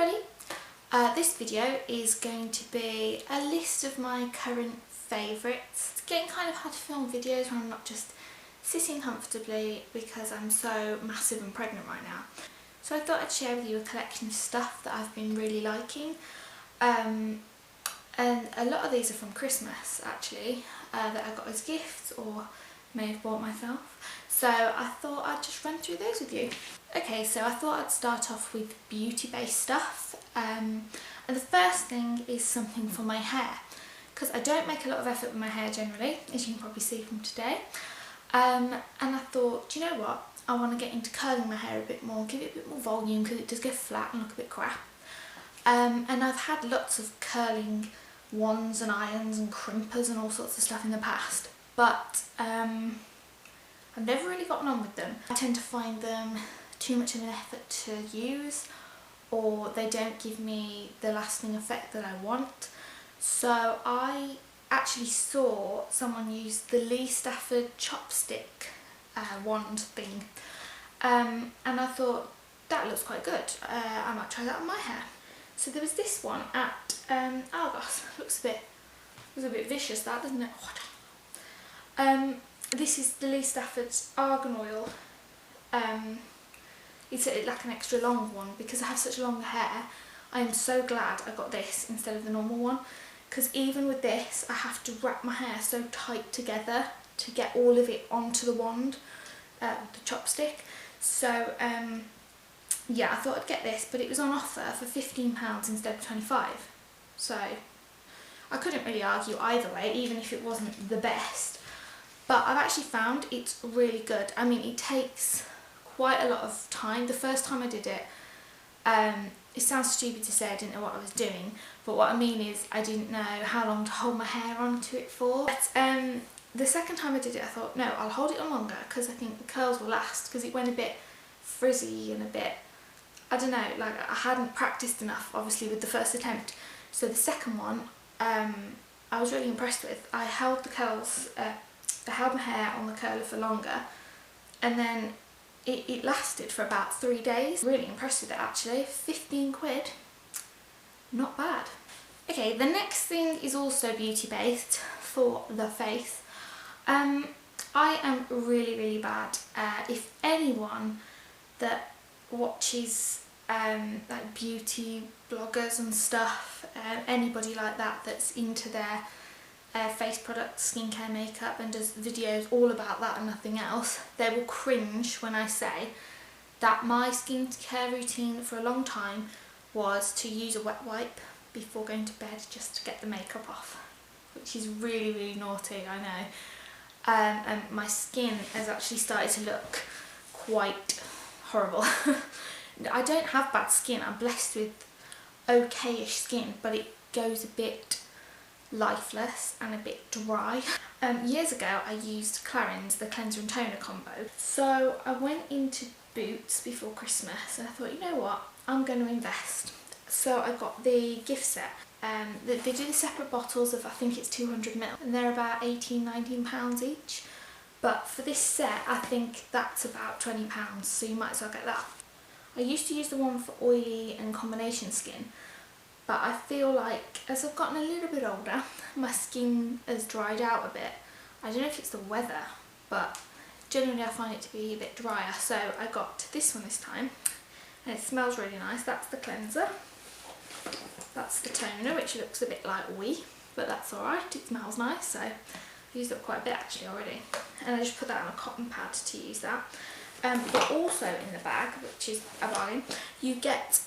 everybody, this video is going to be a list of my current favourites. It's getting kind of hard to film videos when I'm not just sitting comfortably because I'm so massive and pregnant right now. So I thought I'd share with you a collection of stuff that I've been really liking. And a lot of these are from Christmas actually, that I got as gifts or may have bought myself. So I thought I'd just run through those with you. Okay, so I thought I'd start off with beauty-based stuff. And the first thing is something for my hair, because I don't make a lot of effort with my hair generally, as you can probably see from today. And I thought, do you know what? I want to get into curling my hair a bit more, give it a bit more volume because it does go flat and look a bit crap. And I've had lots of curling wands and irons and crimpers and all sorts of stuff in the past, but I've never really gotten on with them. I tend to find them too much of an effort to use, or they don't give me the lasting effect that I want. So I actually saw someone use the Lee Stafford chopstick wand thing, and I thought that looks quite good. I might try that on my hair. So there was this one at Argos. Looks a bit vicious, that, doesn't it? This is the Lee Stafford's Argan Oil. It's like an extra long one. Because I have such long hair, I am so glad I got this instead of the normal one, because even with this I have to wrap my hair so tight together to get all of it onto the wand, the chopstick. So yeah, I thought I'd get this, but it was on offer for £15 instead of £25. So I couldn't really argue either way, even if it wasn't the best. But I've actually found it's really good. I mean, it takes quite a lot of time. The first time I did it, it sounds stupid to say I didn't know what I was doing, but what I mean is I didn't know how long to hold my hair onto it for. But the second time I did it, I thought, no, I'll hold it on longer because I think the curls will last, because it went a bit frizzy and a bit, I don't know, like I hadn't practiced enough obviously with the first attempt. So the second one I was really impressed with. I held the curls, I held my hair on the curler for longer, and then it lasted for about 3 days. Really impressed with it actually. 15 quid, not bad. Okay, the next thing is also beauty based for the face. I am really bad. If anyone that watches like beauty bloggers and stuff, anybody like that that's into their face products, skincare, makeup and does videos all about that and nothing else, they will cringe when I say that my skincare routine for a long time was to use a wet wipe before going to bed just to get the makeup off, which is really naughty, I know. And my skin has actually started to look quite horrible. I don't have bad skin, I'm blessed with okay-ish skin, but it goes a bit lifeless and a bit dry. Years ago I used Clarins, the cleanser and toner combo. So I went into Boots before Christmas and I thought, you know what, I'm going to invest. So I got the gift set. They do the separate bottles of, I think it's 200ml, and they're about £18–19 each. But for this set I think that's about £20, so you might as well get that. I used to use the one for oily and combination skin, but I feel like as I've gotten a little bit older, my skin has dried out a bit. I don't know if it's the weather, but generally I find it to be a bit drier. So I got this one this time, and it smells really nice. That's the cleanser. That's the toner, which looks a bit like wee, but that's alright, it smells nice. So I've used up quite a bit actually already. And I just put that on a cotton pad to use that. But also in the bag, which is a bargain, you get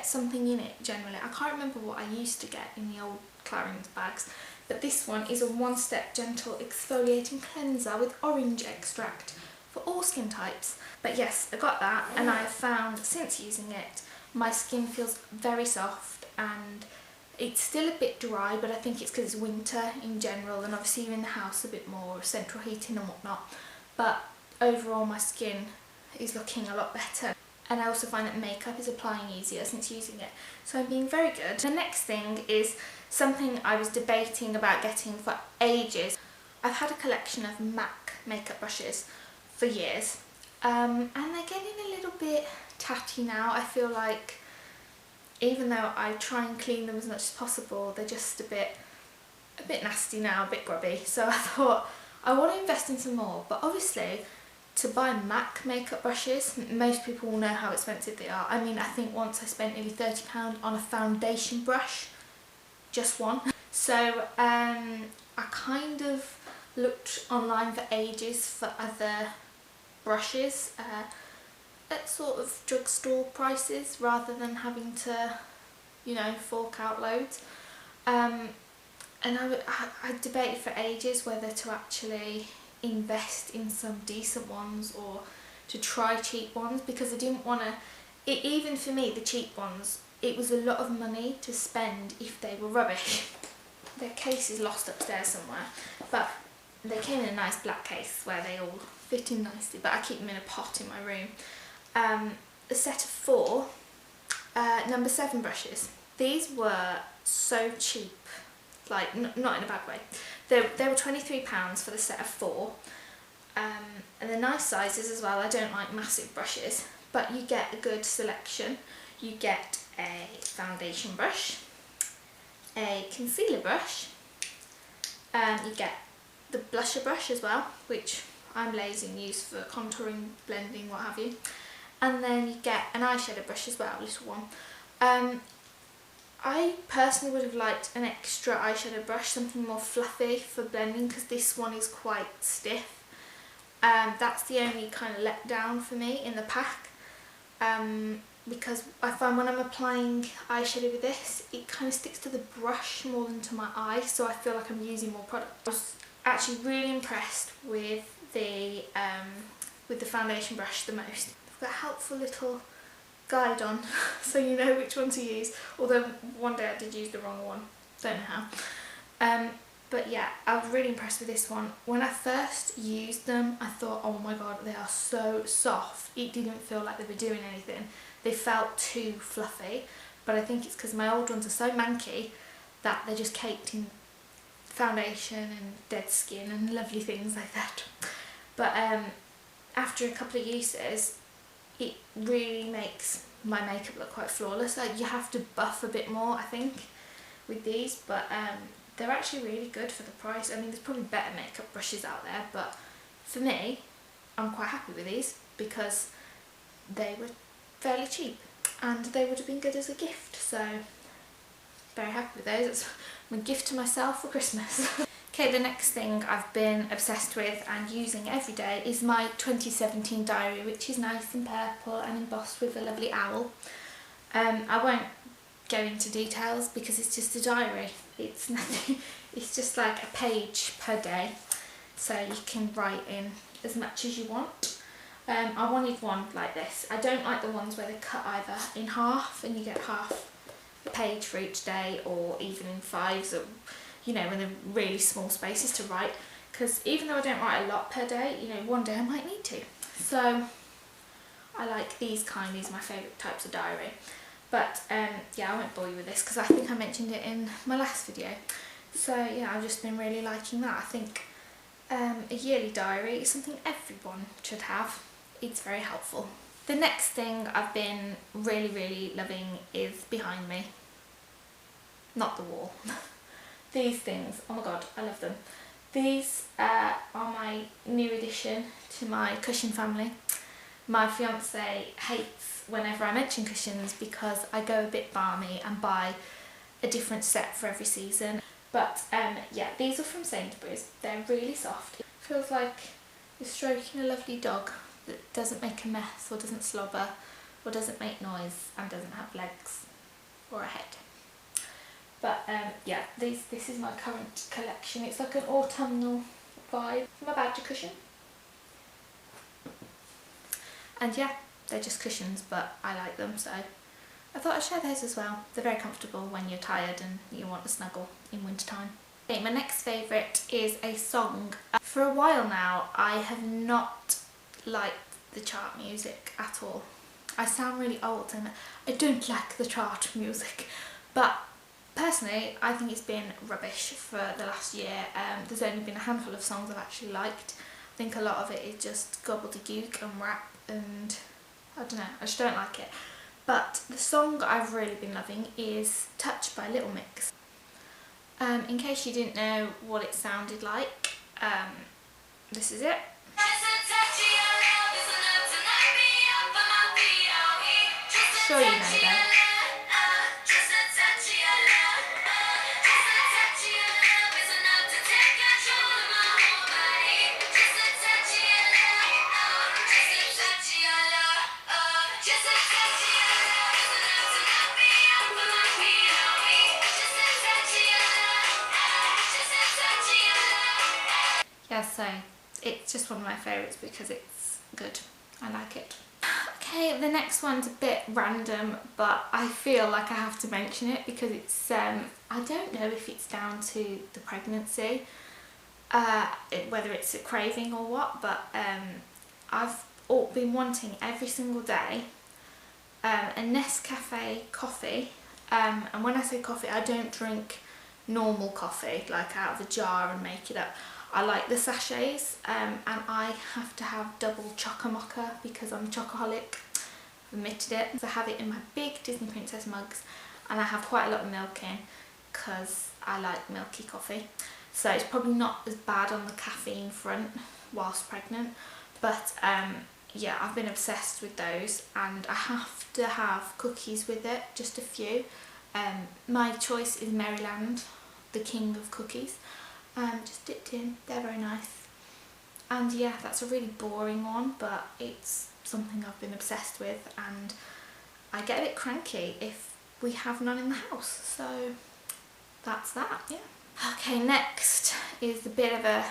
something in it generally. I can't remember what I used to get in the old Clarins bags, but this one is a one-step gentle exfoliating cleanser with orange extract for all skin types. But yes, I got that, and I have found since using it my skin feels very soft, and it's still a bit dry, but I think it's because it's winter in general, and obviously you're in the house a bit more, central heating and whatnot. But overall my skin is looking a lot better, and I also find that makeup is applying easier since using it, so I'm being very good. The next thing is something I was debating about getting for ages. I've had a collection of MAC makeup brushes for years, and they're getting a little bit tatty now. I feel like even though I try and clean them as much as possible, they're just a bit nasty now, a bit grubby. So I thought I want to invest in some more, but obviously to buy MAC makeup brushes, most people will know how expensive they are. I mean, I think once I spent nearly £30 on a foundation brush, just one. So I kind of looked online for ages for other brushes at sort of drugstore prices rather than having to, you know, fork out loads. And I debated for ages whether to actually invest in some decent ones or to try cheap ones, because I didn't want to, even for me, the cheap ones, it was a lot of money to spend if they were rubbish. Their case is lost upstairs somewhere, but they came in a nice black case where they all fit in nicely, but I keep them in a pot in my room. A set of 4 number 7 brushes. These were so cheap, like not in a bad way. They were £23 for the set of 4, and they're nice sizes as well. I don't like massive brushes, but you get a good selection. You get a foundation brush, a concealer brush, you get the blusher brush as well, which I'm lazy and use for contouring, blending, what have you, and then you get an eyeshadow brush as well, a little one. I personally would have liked an extra eyeshadow brush, something more fluffy for blending, because this one is quite stiff. That's the only kind of letdown for me in the pack, because I find when I'm applying eyeshadow with this, it kind of sticks to the brush more than to my eye, so I feel like I'm using more product. I was actually really impressed with the foundation brush the most. I've got a helpful little guide on so you know which one to use, although one day I did use the wrong one, don't know how. But yeah, I was really impressed with this one. When I first used them, I thought, oh my god, they are so soft. It didn't feel like they were doing anything. They felt too fluffy, but I think it's because my old ones are so manky that they're just caked in foundation and dead skin and lovely things like that. But after a couple of uses, it really makes my makeup look quite flawless. Like, you have to buff a bit more, I think, with these, but they're actually really good for the price. I mean, there's probably better makeup brushes out there, but for me, I'm quite happy with these because they were fairly cheap and they would have been good as a gift, so very happy with those. It's my gift to myself for Christmas. Okay, the next thing I've been obsessed with and using every day is my 2017 diary, which is nice and purple and embossed with a lovely owl. I won't go into details because it's just a diary. It's nothing. It's just like a page per day, so you can write in as much as you want. I wanted one like this. I don't like the ones where they cut either in half and you get half a page for each day, or even in 5s, or you know, when they're really small spaces to write, because even though I don't write a lot per day, you know, one day I might need to. So I like these kind. These are my favourite types of diary. But yeah, I won't bore you with this because I think I mentioned it in my last video. So yeah, I've just been really liking that. I think a yearly diary is something everyone should have. It's very helpful. The next thing I've been really loving is behind me. Not the wall. These things, oh my god, I love them. These are my new addition to my cushion family. My fiance hates whenever I mention cushions because I go a bit balmy and buy a different set for every season. But yeah, these are from Sainsbury's. They're really soft. It feels like you're stroking a lovely dog that doesn't make a mess or doesn't slobber or doesn't make noise and doesn't have legs or a head. But yeah, this is my current collection. It's like an autumnal vibe. My badger cushion. And yeah, they're just cushions, but I like them, so I thought I'd share those as well. They're very comfortable when you're tired and you want a snuggle in winter time. Okay, my next favourite is a song. For a while now, I have not liked the chart music at all. I sound really old and I don't like the chart music, but personally, I think it's been rubbish for the last year. There's only been a handful of songs I've actually liked. I think a lot of it is just gobbledygook and rap, and I don't know, I just don't like it. But the song I've really been loving is Touch by Little Mix. In case you didn't know what it sounded like, this is it. Sure you know though. Yeah, so it's just one of my favourites because it's good. I like it. Okay, the next one's a bit random, but I feel like I have to mention it because it's, I don't know if it's down to the pregnancy, whether it's a craving or what, but I've been wanting every single day a Nescafe coffee, and when I say coffee, I don't drink normal coffee, like out of a jar and make it up. I like the sachets, and I have to have double Chocomocha because I'm a chocoholic. I've admitted it. So I have it in my big Disney Princess mugs, and I have quite a lot of milk in because I like milky coffee. So it's probably not as bad on the caffeine front whilst pregnant, but yeah, I've been obsessed with those, and I have to have cookies with it, just a few. My choice is Maryland, the king of cookies. Just dipped in, they're very nice. And yeah, that's a really boring one, but it's something I've been obsessed with, and I get a bit cranky if we have none in the house, so that's that, yeah. Okay, next is a bit of a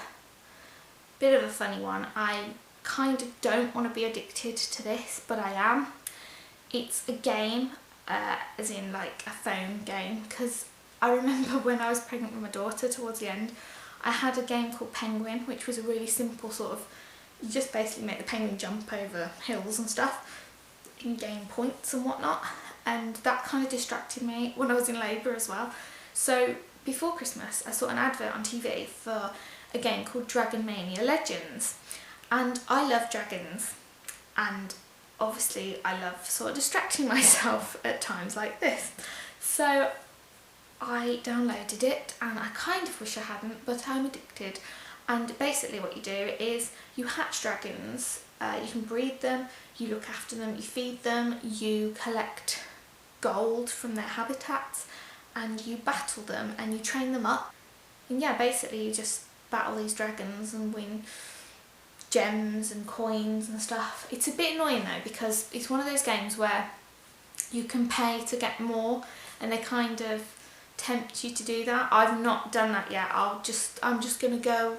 funny one. I kind of don't want to be addicted to this, but I am. It's a game, as in like a phone game, because I remember when I was pregnant with my daughter towards the end, I had a game called Penguin, which was a really simple sort of, you just basically make the penguin jump over hills and stuff and gain points and whatnot, and that kind of distracted me when I was in labour as well. So before Christmas I saw an advert on TV for a game called Dragon Mania Legends, and I love dragons, and obviously I love sort of distracting myself at times like this. So I downloaded it, and I kind of wish I hadn't, but I'm addicted. And basically what you do is you hatch dragons, you can breed them, you look after them, you feed them, you collect gold from their habitats, and you battle them and you train them up. And yeah, basically you just battle these dragons and win gems and coins and stuff. It's a bit annoying though, because it's one of those games where you can pay to get more, and they kind of tempt you to do that. I've not done that yet. I'm just gonna go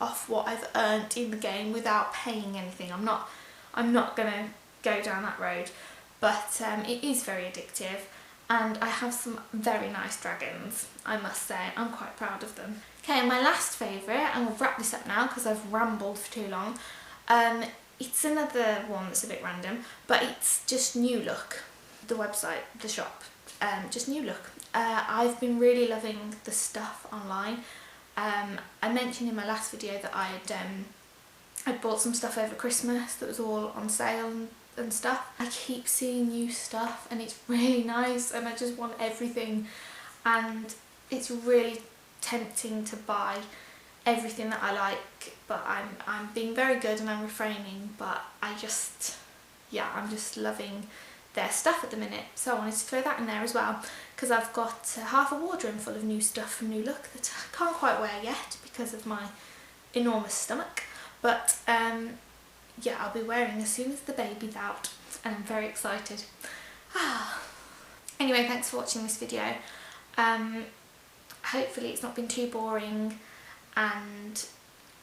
off what I've earned in the game without paying anything. I'm not gonna go down that road, but it is very addictive, and I have some very nice dragons, I must say. I'm quite proud of them. Okay, and my last favourite, and we'll wrap this up now because I've rambled for too long. It's another one that's a bit random, but it's just New Look, the website, the shop, just New Look. I've been really loving the stuff online. I mentioned in my last video that I'd bought some stuff over Christmas that was all on sale and stuff. I keep seeing new stuff and it's really nice, and I just want everything, and it's really tempting to buy everything that I like, but I'm being very good and I'm refraining, but I'm just loving their stuff at the minute, so I wanted to throw that in there as well, because I've got half a wardrobe full of new stuff from New Look that I can't quite wear yet because of my enormous stomach, but yeah, I'll be wearing as soon as the baby's out, and I'm very excited. Anyway, thanks for watching this video. Hopefully it's not been too boring, and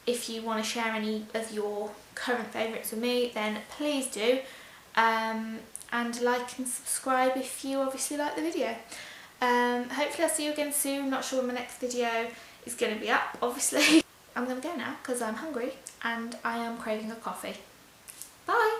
if you want to share any of your current favourites with me, then please do. And like and subscribe if you obviously like the video. Hopefully I'll see you again soon. Not sure when my next video is going to be up, obviously. I'm going to go now because I'm hungry and I am craving a coffee. Bye!